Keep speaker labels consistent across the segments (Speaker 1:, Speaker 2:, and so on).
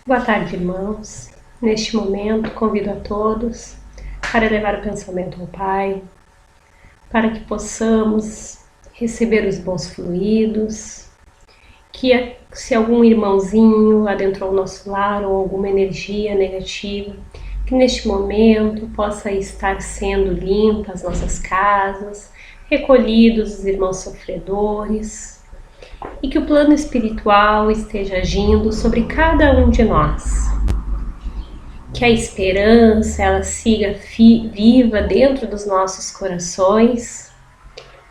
Speaker 1: Boa tarde, irmãos. Neste momento, convido a todos para elevar o pensamento ao Pai, para que possamos receber os bons fluidos, que se algum irmãozinho adentrou o nosso lar ou alguma energia negativa, que neste momento possa estar sendo limpa as nossas casas, recolhidos os irmãos sofredores, e que o plano espiritual esteja agindo sobre cada um de nós. Que a esperança ela siga viva dentro dos nossos corações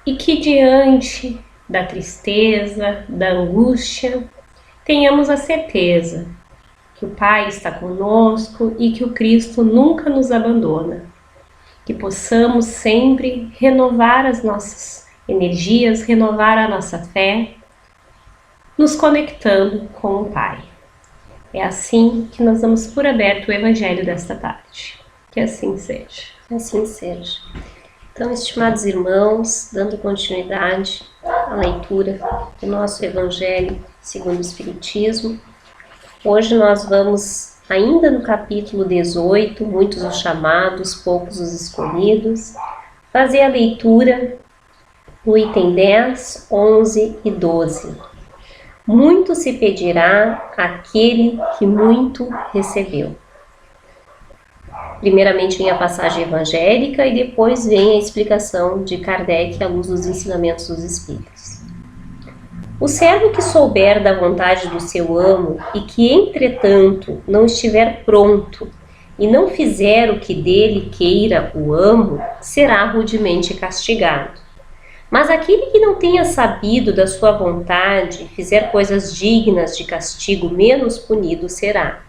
Speaker 1: e que diante da tristeza, da angústia, tenhamos a certeza que o Pai está conosco e que o Cristo nunca nos abandona. Que possamos sempre renovar as nossas energias, renovar a nossa fé, nos conectando com o Pai. É assim que nós damos por aberto o Evangelho desta tarde. Que assim seja.
Speaker 2: Que assim seja. Então, estimados irmãos, dando continuidade à leitura do nosso Evangelho segundo o Espiritismo, hoje nós vamos ainda no capítulo 18, muitos os chamados, poucos os escolhidos, fazer a leitura no item 10, 11 e 12. Muito se pedirá àquele que muito recebeu. Primeiramente vem a passagem evangélica e depois vem a explicação de Kardec à luz dos ensinamentos dos Espíritos. O servo que souber da vontade do seu amo e que, entretanto, não estiver pronto e não fizer o que dele queira o amo, será rudemente castigado. Mas aquele que não tenha sabido da sua vontade e fizer coisas dignas de castigo, menos punido será.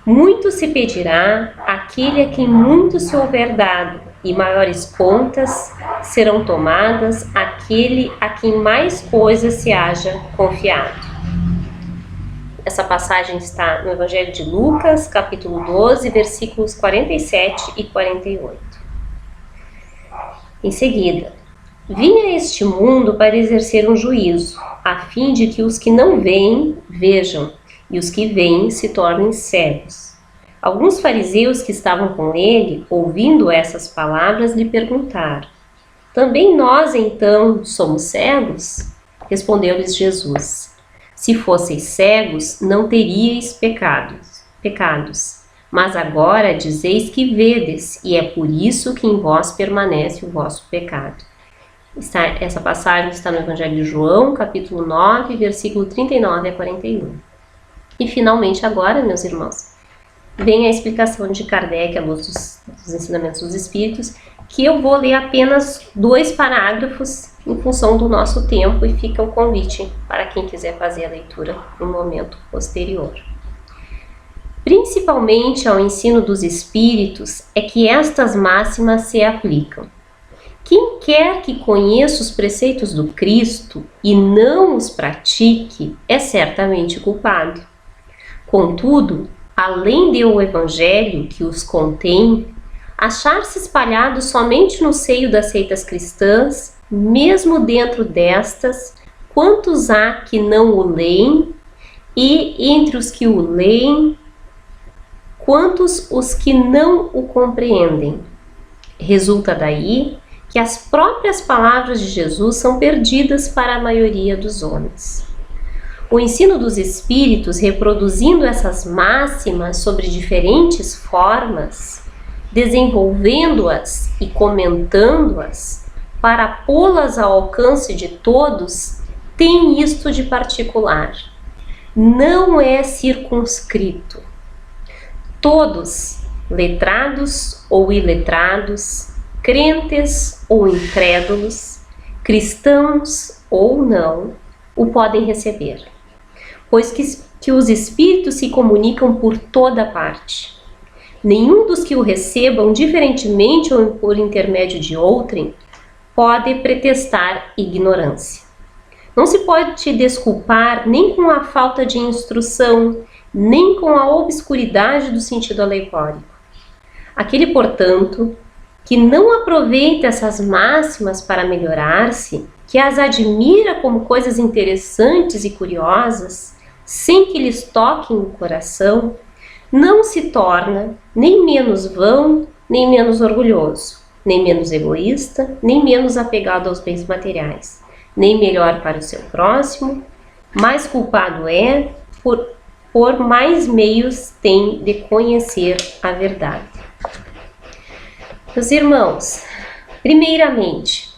Speaker 2: Muito se pedirá àquele a quem muito se houver dado, e maiores contas serão tomadas àquele a quem mais coisas se haja confiado. Essa passagem está no Evangelho de Lucas, capítulo 12, versículos 47 e 48. Em seguida, vim a este mundo para exercer um juízo, a fim de que os que não veem, vejam, e os que veem se tornem cegos. Alguns fariseus que estavam com ele, ouvindo essas palavras, lhe perguntaram: também nós, então, somos cegos? Respondeu-lhes Jesus: se fosseis cegos, não teríeis pecados. Mas agora dizeis que vedes, e é por isso que em vós permanece o vosso pecado. Essa passagem está no Evangelho de João, capítulo 9, versículo 39 a 41. E finalmente agora, meus irmãos, vem a explicação de Kardec à luz dos ensinamentos dos Espíritos, que eu vou ler apenas 2 parágrafos em função do nosso tempo e fica o convite para quem quiser fazer a leitura no momento posterior. Principalmente ao ensino dos Espíritos é que estas máximas se aplicam. Quem quer que conheça os preceitos do Cristo e não os pratique, é certamente culpado. Contudo, além de o Evangelho que os contém, achar-se espalhado somente no seio das seitas cristãs, mesmo dentro destas, quantos há que não o leem, e entre os que o leem, quantos os que não o compreendem. Resulta daí que as próprias palavras de Jesus são perdidas para a maioria dos homens. O ensino dos Espíritos, reproduzindo essas máximas sobre diferentes formas, desenvolvendo-as e comentando-as, para pô-las ao alcance de todos, tem isto de particular: não é circunscrito. Todos, letrados ou iletrados, crentes ou incrédulos, cristãos ou não, o podem receber, pois que os Espíritos se comunicam por toda parte. Nenhum dos que o recebam, diferentemente ou por intermédio de outrem, pode pretextar ignorância. Não se pode desculpar nem com a falta de instrução, nem com a obscuridade do sentido alegórico. Aquele, portanto, que não aproveita essas máximas para melhorar-se, que as admira como coisas interessantes e curiosas, sem que lhes toquem o coração, não se torna nem menos vão, nem menos orgulhoso, nem menos egoísta, nem menos apegado aos bens materiais, nem melhor para o seu próximo, mais culpado é por mais meios tem de conhecer a verdade. Meus irmãos, primeiramente,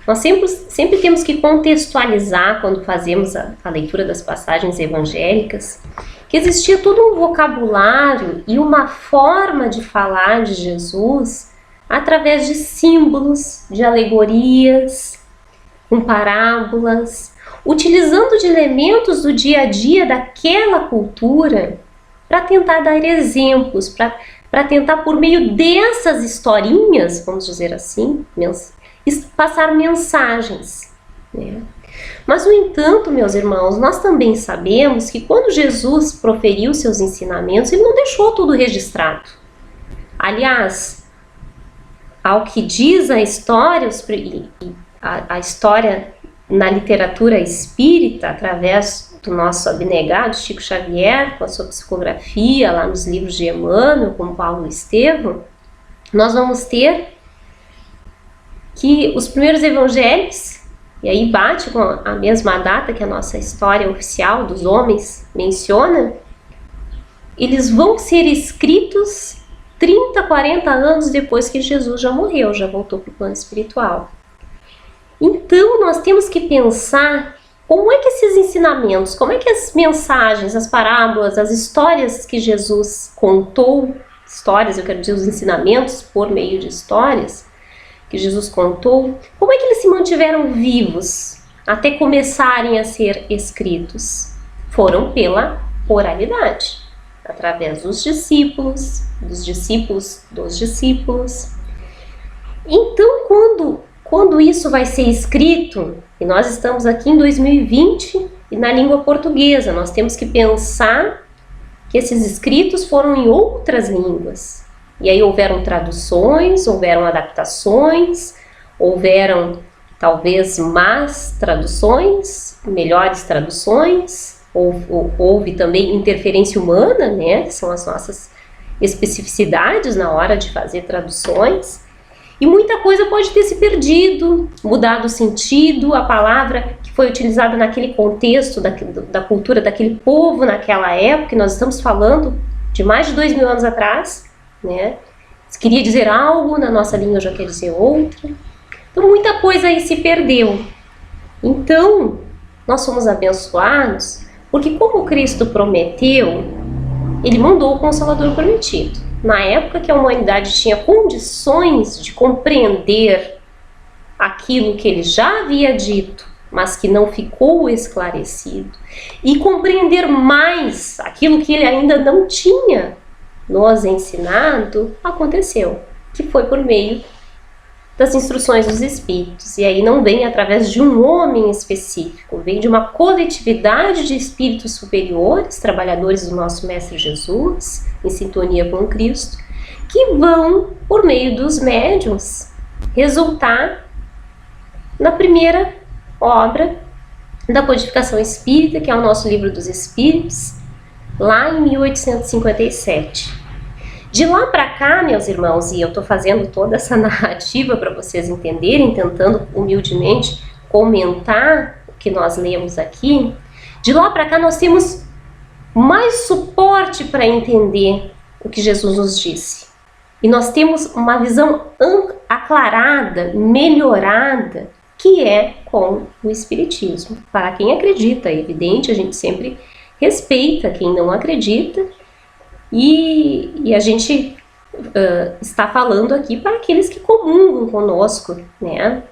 Speaker 2: nós sempre temos que contextualizar quando fazemos a leitura das passagens evangélicas, que existia todo um vocabulário e uma forma de falar de Jesus através de símbolos, de alegorias, com parábolas, utilizando de elementos do dia a dia daquela cultura para tentar dar exemplos, para tentar, por meio dessas historinhas, vamos dizer assim, passar mensagens, né? Mas, no entanto, meus irmãos, nós também sabemos que quando Jesus proferiu seus ensinamentos, ele não deixou tudo registrado. Aliás, ao que diz a história, a história na literatura espírita, através do nosso abnegado Chico Xavier, com a sua psicografia, lá nos livros de Emmanuel, com Paulo Estevão, nós vamos ter que os primeiros evangelhos, e aí bate com a mesma data que a nossa história oficial dos homens menciona, eles vão ser escritos 30, 40 anos depois que Jesus já morreu, já voltou para o plano espiritual. Então nós temos que pensar como é que esses ensinamentos, como é que as mensagens, as parábolas, as histórias que Jesus contou, histórias, eu quero dizer os ensinamentos por meio de histórias, que Jesus contou, como é que eles se mantiveram vivos até começarem a ser escritos? Foram pela oralidade, através dos discípulos, dos discípulos dos discípulos. Então, quando isso vai ser escrito, e nós estamos aqui em 2020 e na língua portuguesa, nós temos que pensar que esses escritos foram em outras línguas. E aí houveram traduções, houveram adaptações, houveram talvez más traduções, melhores traduções, houve também interferência humana, né, que são as nossas especificidades na hora de fazer traduções. E muita coisa pode ter se perdido, mudado o sentido, a palavra que foi utilizada naquele contexto da cultura daquele povo naquela época, nós estamos falando de mais de 2000 anos atrás, né? Se queria dizer algo, na nossa língua já quer dizer outra. Então muita coisa aí se perdeu. Então, nós somos abençoados, porque como Cristo prometeu, ele mandou o Consolador prometido. Na época que a humanidade tinha condições de compreender aquilo que ele já havia dito, mas que não ficou esclarecido, e compreender mais aquilo que ele ainda não tinha nos ensinado, aconteceu, que foi por meio das instruções dos Espíritos. E aí não vem através de um homem específico, vem de uma coletividade de espíritos superiores, trabalhadores do nosso Mestre Jesus, em sintonia com Cristo, que vão, por meio dos médiuns, resultar na primeira obra da codificação espírita, que é o nosso Livro dos Espíritos, lá em 1857. De lá para cá, meus irmãos, e eu estou fazendo toda essa narrativa para vocês entenderem, tentando humildemente comentar o que nós lemos aqui, de lá para cá nós temos mais suporte para entender o que Jesus nos disse. E nós temos uma visão aclarada, melhorada, que é com o Espiritismo. Para quem acredita, é evidente, a gente sempre respeita quem não acredita, e a gente está falando aqui para aqueles que comungam conosco, né,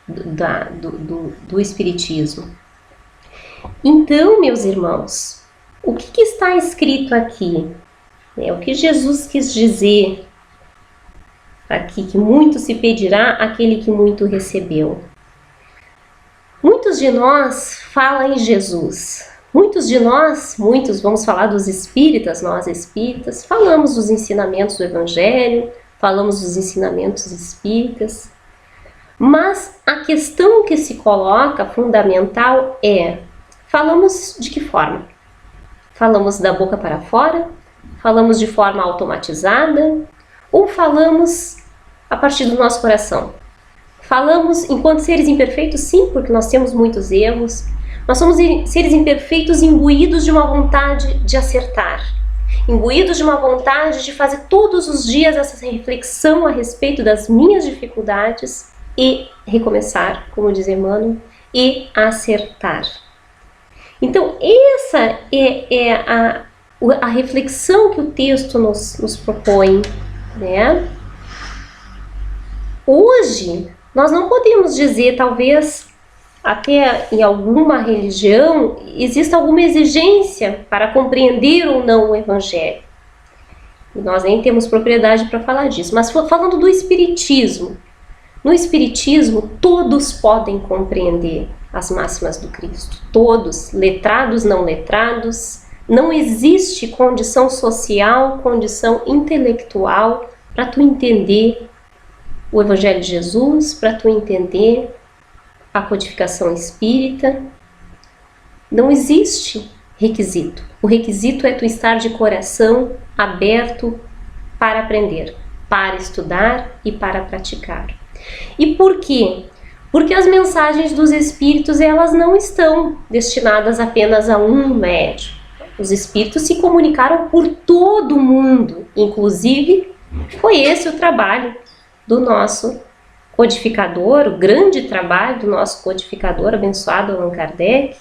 Speaker 2: do Espiritismo. Então, meus irmãos, o que está escrito aqui? O que Jesus quis dizer aqui, que muito se pedirá àquele que muito recebeu. Muitos de nós falam em Jesus. Muitos, vamos falar dos espíritas, nós espíritas, falamos dos ensinamentos do Evangelho, falamos dos ensinamentos espíritas, mas a questão que se coloca fundamental é, falamos de que forma? Falamos da boca para fora? Falamos de forma automatizada? Ou falamos a partir do nosso coração? Falamos enquanto seres imperfeitos? Sim, porque nós temos muitos erros. Nós somos seres imperfeitos imbuídos de uma vontade de acertar, imbuídos de uma vontade de fazer todos os dias essa reflexão a respeito das minhas dificuldades e recomeçar, como diz Emmanuel, e acertar. Então, essa é a reflexão que o texto nos propõe, né? Hoje, nós não podemos dizer, talvez, até em alguma religião, existe alguma exigência para compreender ou não o Evangelho. E nós nem temos propriedade para falar disso. Mas falando do Espiritismo, no Espiritismo todos podem compreender as máximas do Cristo. Todos, letrados, não letrados. Não existe condição social, condição intelectual para tu entender o Evangelho de Jesus, para tu entender a codificação espírita. Não existe requisito. O requisito é tu estar de coração aberto para aprender, para estudar e para praticar. E por quê? Porque as mensagens dos espíritos, elas não estão destinadas apenas a um médium. Os espíritos se comunicaram por todo o mundo, inclusive foi esse o trabalho do nosso codificador, o grande trabalho do nosso codificador, abençoado Allan Kardec,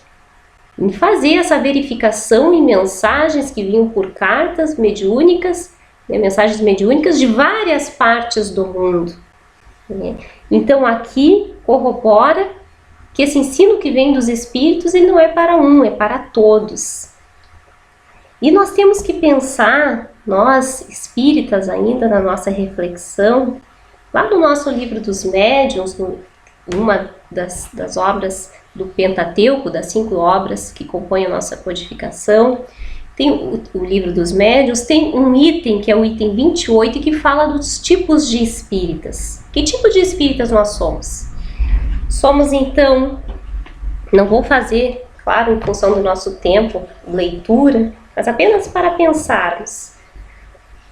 Speaker 2: em fazer essa verificação em mensagens que vinham por cartas mediúnicas, né, mensagens mediúnicas de várias partes do mundo. Né? Então aqui corrobora que esse ensino que vem dos espíritos, ele não é para um, é para todos. E nós temos que pensar, nós espíritas ainda na nossa reflexão, lá no nosso livro dos médiuns, uma das obras do Pentateuco, das 5 obras que compõem a nossa codificação, tem o livro dos médiuns, tem um item que é o item 28 que fala dos tipos de espíritas. Que tipo de espíritas nós somos? Somos então, não vou fazer, claro, em função do nosso tempo, leitura, mas apenas para pensarmos.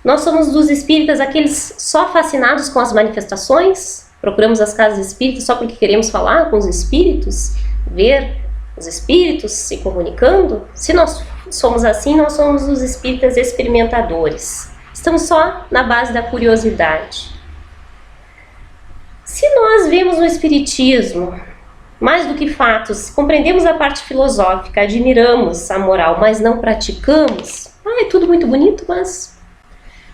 Speaker 2: Nós somos dos espíritas aqueles só fascinados com as manifestações? Procuramos as casas espíritas só porque queremos falar com os espíritos? Ver os espíritos se comunicando? Se nós somos assim, nós somos os espíritas experimentadores. Estamos só na base da curiosidade. Se nós vemos no espiritismo, mais do que fatos, compreendemos a parte filosófica, admiramos a moral, mas não praticamos, é tudo muito bonito, mas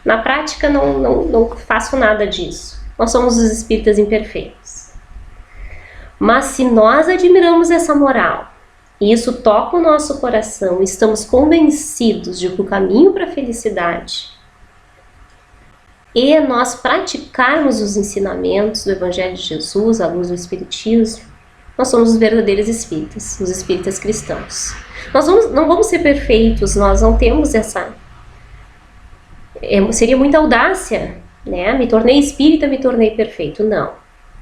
Speaker 2: na prática não faço nada disso. Nós somos os espíritas imperfeitos. Mas se nós admiramos essa moral, e isso toca o nosso coração, estamos convencidos de que o caminho para a felicidade é nós praticarmos os ensinamentos do Evangelho de Jesus, à luz do Espiritismo, nós somos os verdadeiros espíritas, os espíritas cristãos. Nós não vamos ser perfeitos, nós não temos essa... seria muita audácia, né? Me tornei espírita, me tornei perfeito. Não.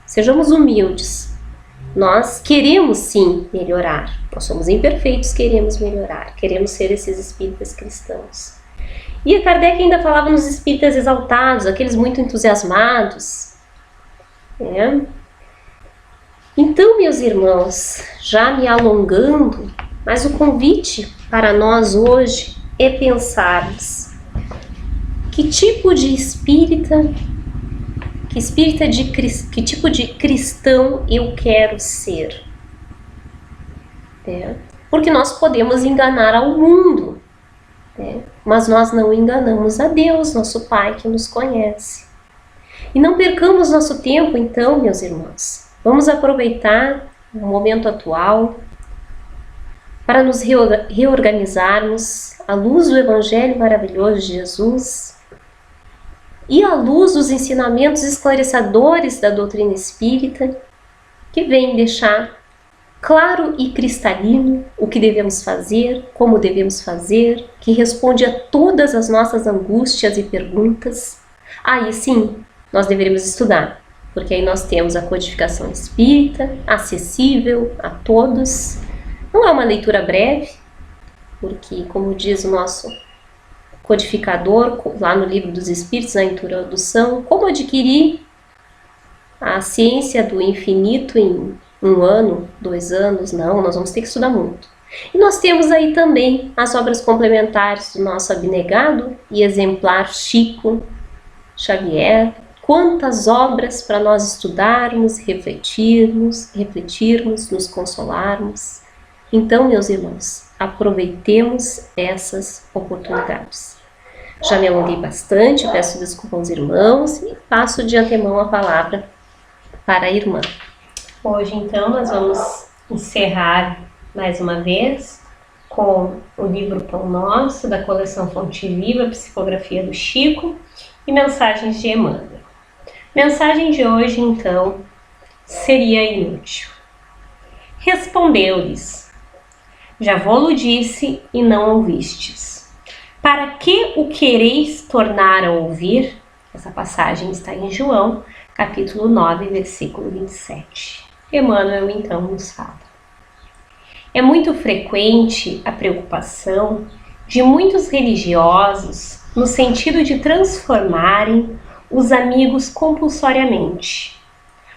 Speaker 2: Sejamos humildes. Nós queremos sim melhorar. Nós somos imperfeitos, queremos melhorar. Queremos ser esses espíritas cristãos. E a Kardec ainda falava nos espíritas exaltados, aqueles muito entusiasmados. Né? Então, meus irmãos, já me alongando, mas o convite para nós hoje é pensarmos que tipo de espírita, que tipo de cristão eu quero ser. Porque nós podemos enganar ao mundo, mas nós não enganamos a Deus, nosso Pai que nos conhece. E não percamos nosso tempo, então, meus irmãos. Vamos aproveitar o momento atual para nos reorganizarmos à luz do Evangelho maravilhoso de Jesus e à luz dos ensinamentos esclarecedores da doutrina espírita, que vem deixar claro e cristalino o que devemos fazer, como devemos fazer, que responde a todas as nossas angústias e perguntas. Aí sim, nós deveremos estudar, porque aí nós temos a codificação espírita, acessível a todos. Não é uma leitura breve, porque, como diz o nosso codificador, lá no Livro dos Espíritos, na introdução, como adquirir a ciência do infinito em 1 ano, 2 anos? Não, nós vamos ter que estudar muito. E nós temos aí também as obras complementares do nosso abnegado e exemplar Chico Xavier. Quantas obras para nós estudarmos, refletirmos, nos consolarmos. Então, meus irmãos, aproveitemos essas oportunidades. Já me alonguei bastante, peço desculpa aos irmãos e passo de antemão a palavra para a irmã.
Speaker 1: Hoje, então, nós vamos encerrar mais uma vez com o livro Pão Nosso, da coleção Fonte Viva, Psicografia do Chico e Mensagens de Emmanuel. Mensagem de hoje, então, seria inútil. Respondeu-lhes: já vô-lo disse e não ouvistes. Para que o quereis tornar a ouvir? Essa passagem está em João, capítulo 9, versículo 27. Emmanuel, então, nos fala. É muito frequente a preocupação de muitos religiosos no sentido de transformarem os amigos compulsoriamente,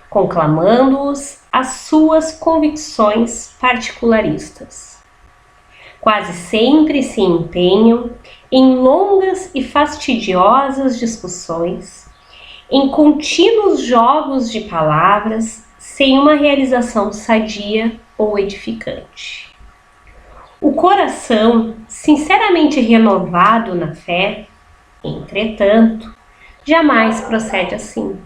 Speaker 1: conclamando-os às suas convicções particularistas. Quase sempre se empenham em longas e fastidiosas discussões, em contínuos jogos de palavras, sem uma realização sadia ou edificante. O coração, sinceramente renovado na fé, entretanto, jamais procede assim.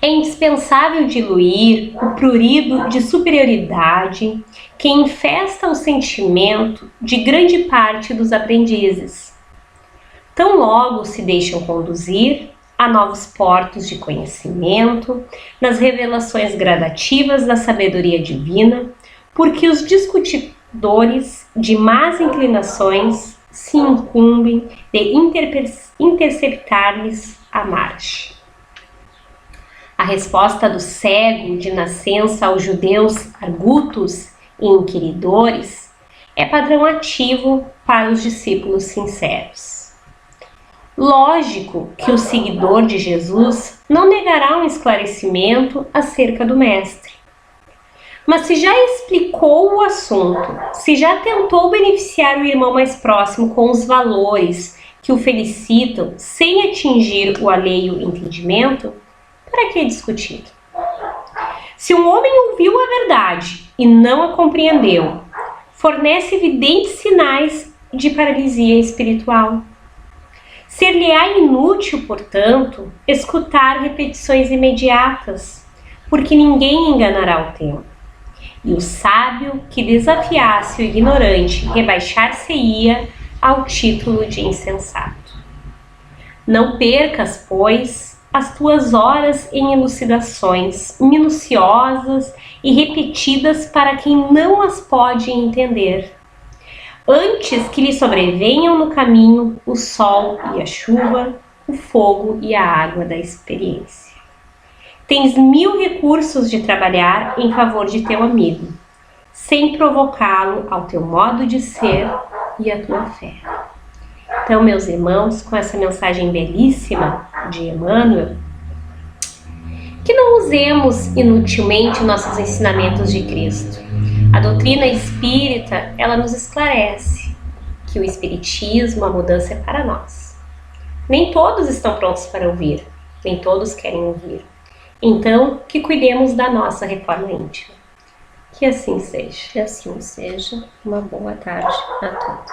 Speaker 1: É indispensável diluir o prurido de superioridade que infesta o sentimento de grande parte dos aprendizes. Tão logo se deixam conduzir a novos portos de conhecimento, nas revelações gradativas da sabedoria divina, porque os discutidores de más inclinações se incumbem de interceptar-lhes a marcha. A resposta do cego de nascença aos judeus argutos e inquiridores é padrão ativo para os discípulos sinceros. Lógico que o seguidor de Jesus não negará um esclarecimento acerca do Mestre. Mas se já explicou o assunto, se já tentou beneficiar o irmão mais próximo com os valores que o felicitam sem atingir o alheio entendimento, para que discutir? Se um homem ouviu a verdade e não a compreendeu, fornece evidentes sinais de paralisia espiritual. Ser-lhe-á inútil, portanto, escutar repetições imediatas, porque ninguém enganará o tempo. E o sábio que desafiasse o ignorante rebaixar-se-ia ao título de insensato. Não percas, pois, as tuas horas em elucidações minuciosas e repetidas para quem não as pode entender, antes que lhe sobrevenham no caminho o sol e a chuva, o fogo e a água da experiência. Tens 1000 recursos de trabalhar em favor de teu amigo, sem provocá-lo ao teu modo de ser e à tua fé. Então, meus irmãos, com essa mensagem belíssima de Emmanuel, que não usemos inutilmente nossos ensinamentos de Cristo. A doutrina espírita, ela nos esclarece que o espiritismo, a mudança é para nós. Nem todos estão prontos para ouvir, nem todos querem ouvir. Então, que cuidemos da nossa reforma íntima. Que assim seja.
Speaker 2: Que assim seja. Uma boa tarde a todos.